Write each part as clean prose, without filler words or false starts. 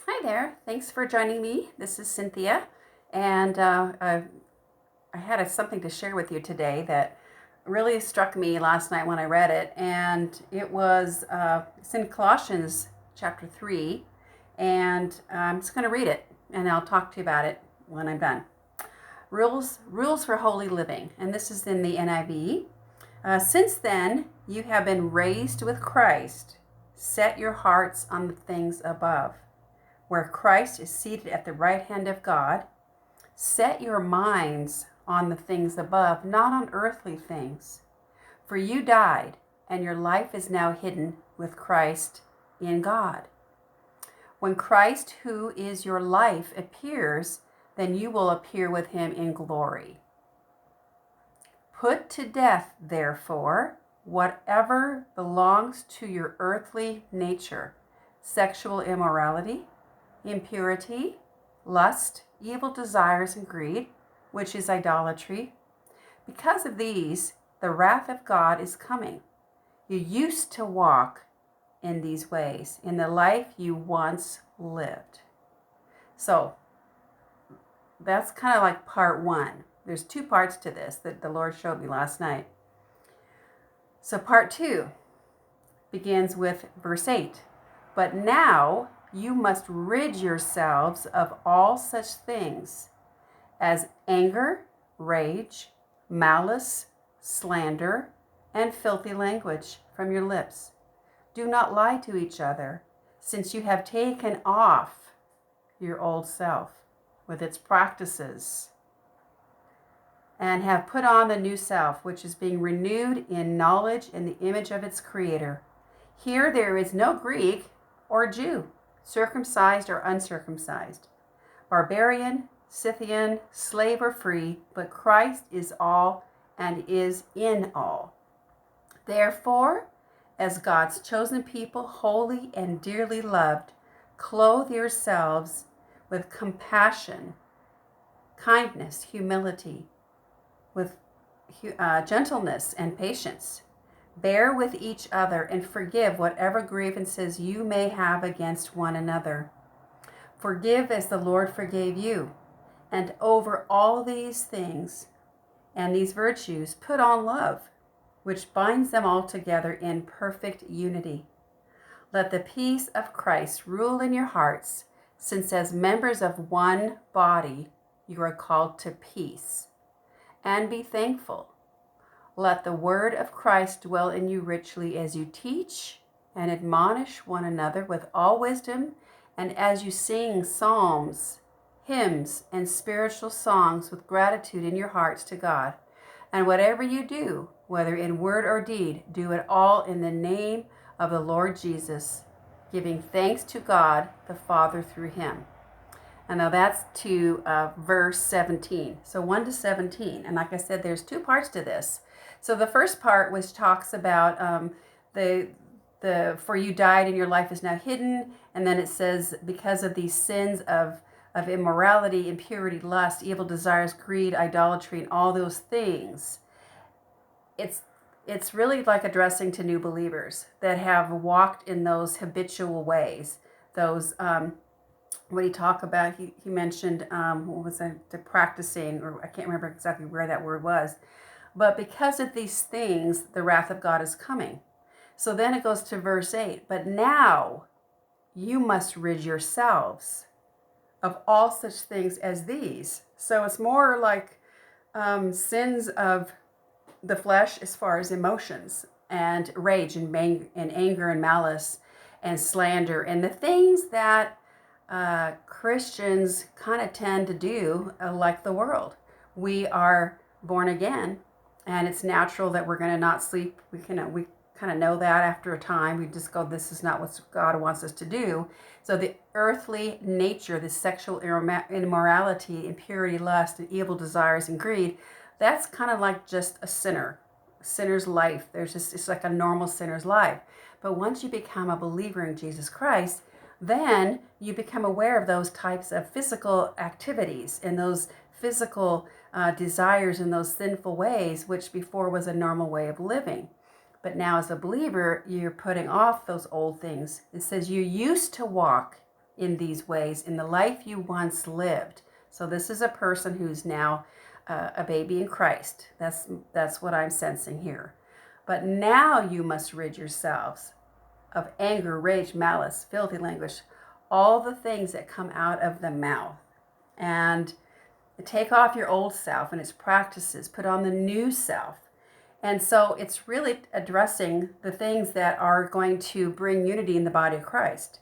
Hi there. Thanks for joining me. This is Cynthia, and I had something to share with you today that really struck me last night when I read it, and it's in Colossians chapter 3, and I'm just going to read it, and I'll talk to you about it when I'm done. Rules for holy living, and this is in the NIV. Since then, you have been raised with Christ. Set your hearts on the things above where Christ is seated at the right hand of God. Set your minds on the things above, not on earthly things. For you died, and your life is now hidden with Christ in God. When Christ, who is your life, appears, then you will appear with him in glory. Put to death, therefore, whatever belongs to your earthly nature: sexual immorality, impurity, lust, evil desires, and greed, which is idolatry. Because of these, the wrath of God is coming. You used to walk in these ways, in the life you once lived. So that's kind of like part one. There's two parts to this that the Lord showed me last night. So part two begins with verse 8. But now you must rid yourselves of all such things as anger, rage, malice, slander, and filthy language from your lips. Do not lie to each other, since you have taken off your old self with its practices and have put on the new self, which is being renewed in knowledge in the image of its creator. Here there is no Greek or Jew, circumcised or uncircumcised, barbarian, Scythian, slave or free, but Christ is all and is in all. Therefore, as God's chosen people, holy and dearly loved, clothe yourselves with compassion, kindness, humility, with gentleness and patience. Bear with each other and forgive whatever grievances you may have against one another. Forgive as the Lord forgave you. And over all these things and these virtues, put on love, which binds them all together in perfect unity. Let the peace of Christ rule in your hearts, since as members of one body you are called to peace. And be thankful. Let the word of Christ dwell in you richly as you teach and admonish one another with all wisdom, and as you sing psalms, hymns, and spiritual songs with gratitude in your hearts to God. And whatever you do, whether in word or deed, do it all in the name of the Lord Jesus, giving thanks to God the Father through him. And now that's to verse 17. So 1 to 17. And like I said, there's two parts to this. So the first part which talks about the for you died and your life is now hidden. And then it says, because of these sins of immorality, impurity, lust, evil desires, greed, idolatry, and all those things. It's really like addressing to new believers that have walked in those habitual ways, those what he talked about, he mentioned, what was it, the practicing, or I can't remember exactly where that word was. But because of these things, the wrath of God is coming. So then it goes to verse 8. But now you must rid yourselves of all such things as these. So it's more like sins of the flesh as far as emotions and rage and anger and malice and slander and the things that Christians kind of tend to do like the world. We are born again, and it's natural that we're going to not sleep. We kind of know that after a time. We just go, this is not what God wants us to do. So the earthly nature, the sexual immorality, impurity, lust, and evil desires and greed, that's kind of like just a sinner's life. It's like a normal sinner's life. But once you become a believer in Jesus Christ, then you become aware of those types of physical activities and those physical desires and those sinful ways, which before was a normal way of living. But now as a believer, you're putting off those old things. It says you used to walk in these ways in the life you once lived. So this is a person who's now a baby in Christ. That's what I'm sensing here. But now you must rid yourselves of anger, rage, malice, filthy language, all the things that come out of the mouth. And take off your old self and its practices, put on the new self. And so it's really addressing the things that are going to bring unity in the body of Christ.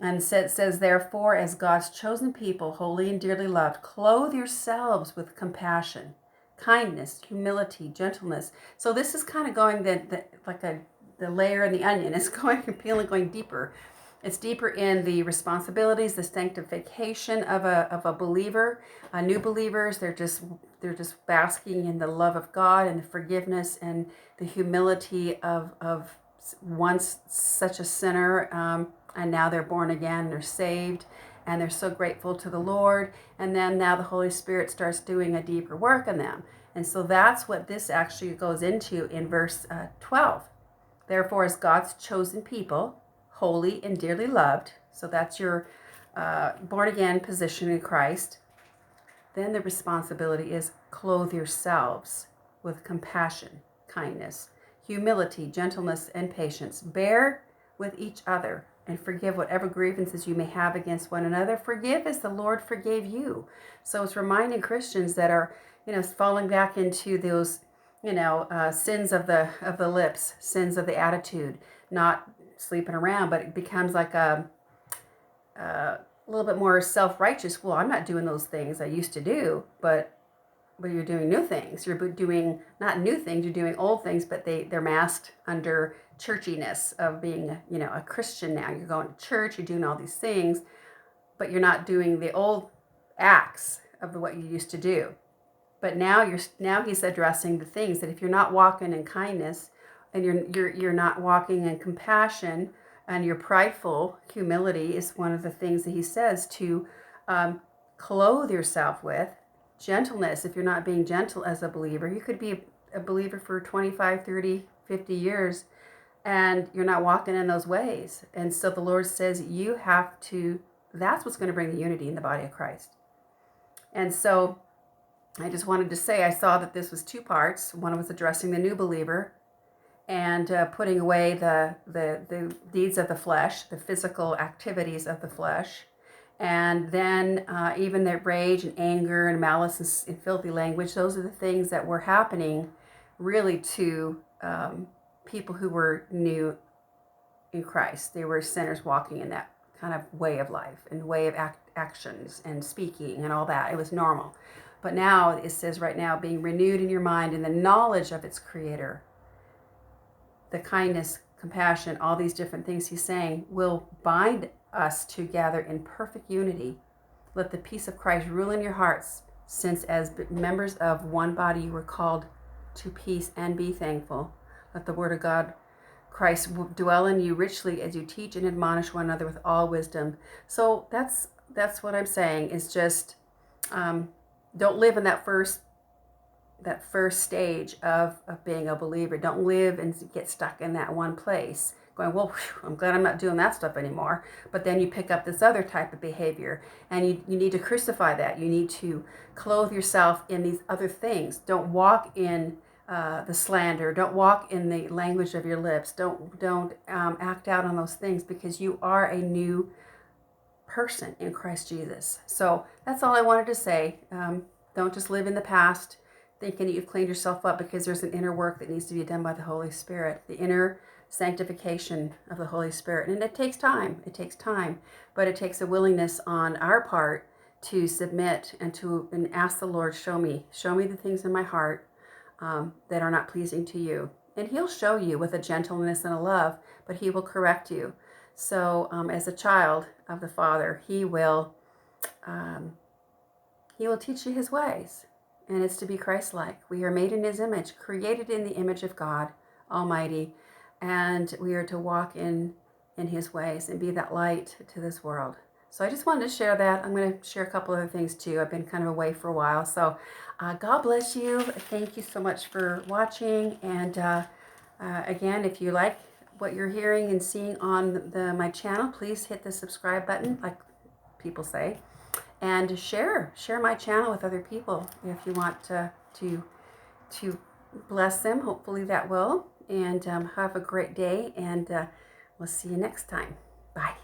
And it says, therefore, as God's chosen people, holy and dearly loved, clothe yourselves with compassion, kindness, humility, gentleness. So this is kind of going the layer in the onion. It's going deeper. It's deeper in the responsibilities, the sanctification of a believer. New believers, they're just basking in the love of God and the forgiveness and the humility of once such a sinner, and now they're born again, they're saved, and they're so grateful to the Lord. And then now the Holy Spirit starts doing a deeper work in them. And so that's what this actually goes into in verse 12. Therefore, as God's chosen people, holy and dearly loved, so that's your born again position in Christ, then the responsibility is clothe yourselves with compassion, kindness, humility, gentleness, and patience. Bear with each other and forgive whatever grievances you may have against one another. Forgive as the Lord forgave you. So it's reminding Christians that are, falling back into those, sins of the lips, sins of the attitude, not sleeping around, but it becomes like a little bit more self-righteous. Well, I'm not doing those things I used to do, but you're doing new things. You're doing not new things, you're doing old things, but they're masked under churchiness of being, a Christian now. You're going to church, you're doing all these things, but you're not doing the old acts of what you used to do. But now he's addressing the things that if you're not walking in kindness and you're not walking in compassion and you're prideful, humility is one of the things that he says to clothe yourself with. Gentleness, if you're not being gentle as a believer, you could be a believer for 25, 30, 50 years and you're not walking in those ways. And so the Lord says you have to, that's what's going to bring the unity in the body of Christ. And so I just wanted to say, I saw that this was two parts. One was addressing the new believer and putting away the deeds of the flesh, the physical activities of the flesh. And then even the rage and anger and malice and filthy language, those are the things that were happening really to people who were new in Christ. They were sinners walking in that kind of way of life and way of actions and speaking and all that. It was normal. But now it says right now, being renewed in your mind in the knowledge of its creator, the kindness, compassion, all these different things he's saying will bind us together in perfect unity. Let the peace of Christ rule in your hearts, since as members of one body you were called to peace, and be thankful. Let the word of God, Christ, dwell in you richly as you teach and admonish one another with all wisdom. So that's what I'm saying, is just don't live in that first stage of being a believer. Don't live and get stuck in that one place going, well, whew, I'm glad I'm not doing that stuff anymore. But then you pick up this other type of behavior, and you need to crucify that. You need to clothe yourself in these other things. Don't walk in the slander. Don't walk in the language of your lips. Don't act out on those things, because you are a new person in Christ Jesus. So that's all I wanted to say. Don't just live in the past thinking that you've cleaned yourself up, because there's an inner work that needs to be done by the Holy Spirit, the inner sanctification of the Holy Spirit. And it takes time. But it takes a willingness on our part to submit and ask the Lord, show me the things in my heart that are not pleasing to you. And he'll show you with a gentleness and a love, but he will correct you. So as a child of the Father, he will teach you his ways. And it's to be Christ-like. We are made in his image, created in the image of God Almighty. And we are to walk in his ways and be that light to this world. So I just wanted to share that. I'm going to share a couple other things too. I've been kind of away for a while. So God bless you. Thank you so much for watching. And again, if you like what you're hearing and seeing on my channel, please hit the subscribe button. Like people say. And share my channel with other people if you want to bless them. Hopefully that will. And have a great day, and we'll see you next time. Bye.